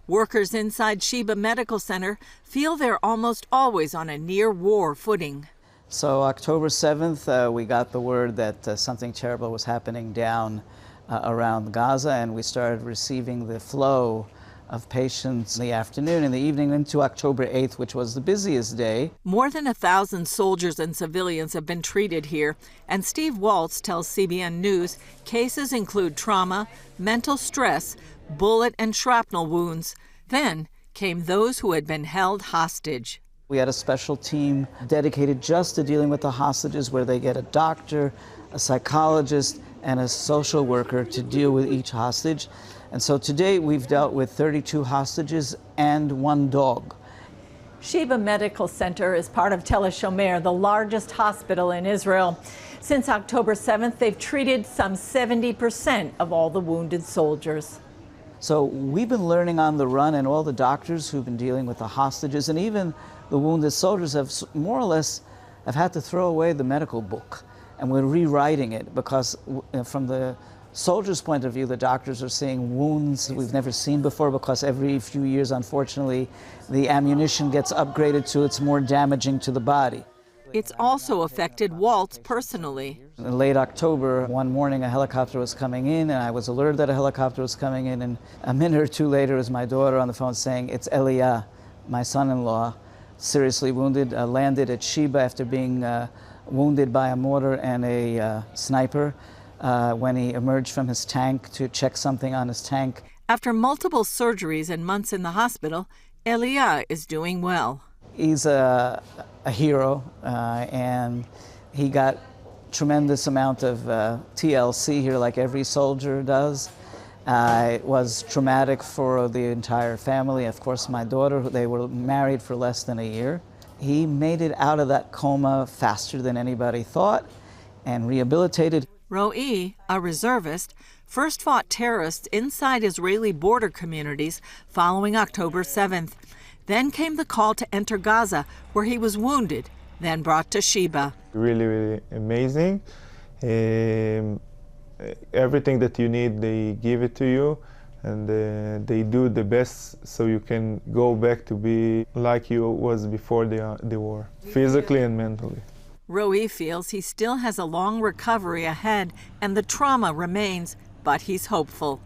Workers inside Sheba Medical Center feel they're almost always on a near-war footing. So October 7th, we got the word that something terrible was happening down around Gaza, and we started receiving the flow of patients in the afternoon and the evening into October 8th, which was the busiest day. More than 1,000 soldiers and civilians have been treated here, and Steve Walz tells CBN News cases include trauma, mental stress, bullet and shrapnel wounds. Then came those who had been held hostage. We had a special team dedicated just to dealing with the hostages, where they get a doctor, a psychologist, and a social worker to deal with each hostage. And so today we've dealt with 32 hostages and 1 dog. Sheba Medical Center is part of Tel HaShomer, the largest hospital in Israel. Since October 7th, they've treated some 70% of all the wounded soldiers. So we've been learning on the run, and all the doctors who've been dealing with the hostages and even the wounded soldiers have more or less have had to throw away the medical book. And we're rewriting it because from the soldiers' point of view, the doctors are seeing wounds we've never seen before, because every few years, unfortunately, the ammunition gets upgraded so it's more damaging to the body. It's also affected Walz personally. In late October, one morning a helicopter was coming in, and I was alerted that a helicopter was coming in, and a minute or two later was my daughter on the phone saying, "It's Elia, my son-in-law, seriously wounded, landed at Sheba after being wounded by a mortar and a sniper when he emerged from his tank to check something on his tank." After multiple surgeries and months in the hospital, Elia is doing well. He's a hero, and he got tremendous amount of TLC here, like every soldier does. It was traumatic for the entire family. Of course, my daughter, they were married for less than a year. He made it out of that coma faster than anybody thought and rehabilitated. Roe, a reservist, first fought terrorists inside Israeli border communities following October 7th. Then came the call to enter Gaza, where he was wounded, then brought to Sheba. Really, really amazing. Everything that you need, they give it to you, and they do the best so you can go back to be like you was before the war, physically and mentally. Roe feels he still has a long recovery ahead, and the trauma remains, but he's hopeful.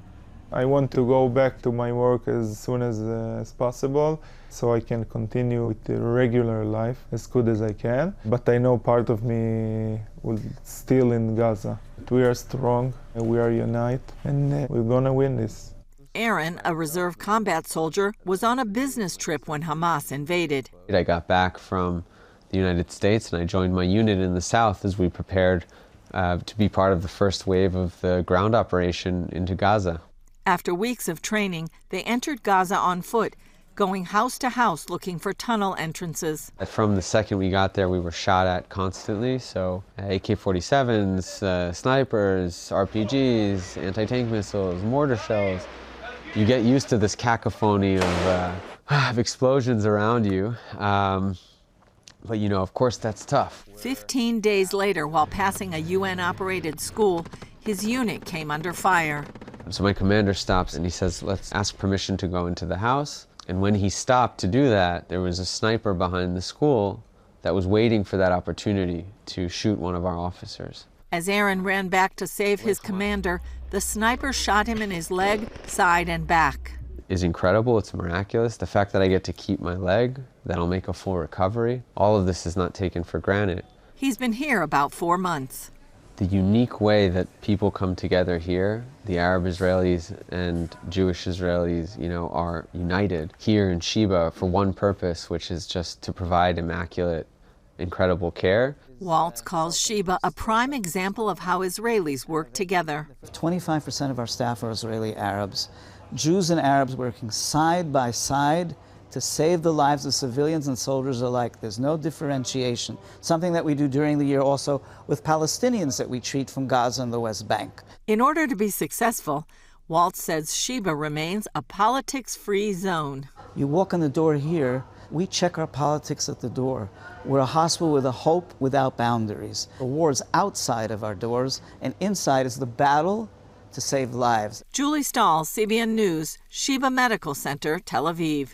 I want to go back to my work as soon as possible, so I can continue with the regular life as good as I can. But I know part of me will still in Gaza. We are strong, we are united, and we're gonna win this. Aaron, a reserve combat soldier, was on a business trip when Hamas invaded. I got back from the United States and I joined my unit in the south as we prepared to be part of the first wave of the ground operation into Gaza. After weeks of training, they entered Gaza on foot, going house to house looking for tunnel entrances. From the second we got there, we were shot at constantly, so AK-47s, snipers, RPGs, anti-tank missiles, mortar shells. You get used to this cacophony of explosions around you, but you know, of course, that's tough. 15 days later, while passing a UN-operated school, his unit came under fire. So my commander stops and he says, "Let's ask permission to go into the house." And when he stopped to do that, there was a sniper behind the school that was waiting for that opportunity to shoot one of our officers. As Aaron ran back to save his commander, the sniper shot him in his leg, side, and back. It's incredible, it's miraculous. The fact that I get to keep my leg, that I'll make a full recovery, all of this is not taken for granted. He's been here about 4 months. The unique way that people come together here, the Arab Israelis and Jewish Israelis, you know, are united here in Sheba for one purpose, which is just to provide immaculate, incredible care. Walz calls Sheba a prime example of how Israelis work together. 25% of our staff are Israeli Arabs. Jews and Arabs working side by side to save the lives of civilians and soldiers alike. There's no differentiation. Something that we do during the year also with Palestinians that we treat from Gaza and the West Bank. In order to be successful, Walz says Sheba remains a politics-free zone. You walk in the door here, we check our politics at the door. We're a hospital with a hope without boundaries. The war is outside of our doors, and inside is the battle to save lives. Julie Stahl, CBN News, Sheba Medical Center, Tel Aviv.